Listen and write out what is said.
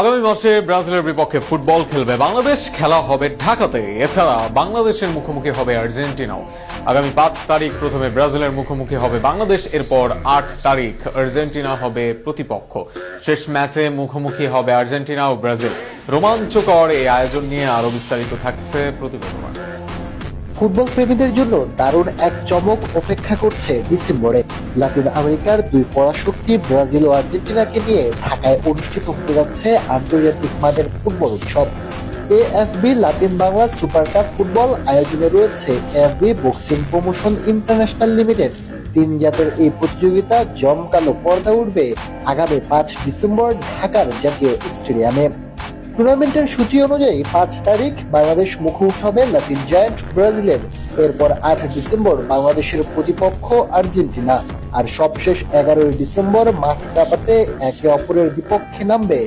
আগামী মাসে ব্রাজিলের বিপক্ষে ফুটবল খেলবে বাংলাদেশ, খেলা হবে ঢাকাতে। এছাড়া বাংলাদেশের মুখোমুখি হবে আর্জেন্টিনাও। আগামী 5 তারিখ প্রথমে ব্রাজিলের মুখোমুখি হবে বাংলাদেশ, এরপর 8 তারিখ আর্জেন্টিনা হবে প্রতিপক্ষ। শেষ ম্যাচে মুখোমুখি হবে আর্জেন্টিনা ও ব্রাজিল। রোমাঞ্চকর এই আয়োজন নিয়ে আরো বিস্তারিত থাকছে প্রতিবেদনে। ফুটবল প্রেমীদের জন্য দারুণ এক চমক অপেক্ষা করছে ডিসেম্বরে। লাতিন আমেরিকার দুই পরাশক্তি ব্রাজিল ও আর্জেন্টিনাকে নিয়ে ঢাকায় অনুষ্ঠিত হতে যাচ্ছে আন্তর্জাতিক মানের ফুটবল উৎসব। AFB Latin Bangla super cup football আয়োজনে রয়েছে AFB boxing promotion international limited. 3 জাতের এই প্রতিযোগিতা জমকালো পর্দা উঠবে আগামী 5 ডিসেম্বর ঢাকার জাতীয় স্টেডিয়ামে। টুর্নামেন্টের সূচি অনুযায়ী 5 তারিখ বাংলাদেশ মুখোমুখি হবে লাতিন জায়ান্ট ব্রাজিলের। এরপর 8 ডিসেম্বর বাংলাদেশের প্রতিপক্ষ আর্জেন্টিনা। আর সবশেষ 11 ডিসেম্বর মাঠ কাঁপাতে একে অপরের বিপক্ষে নামবে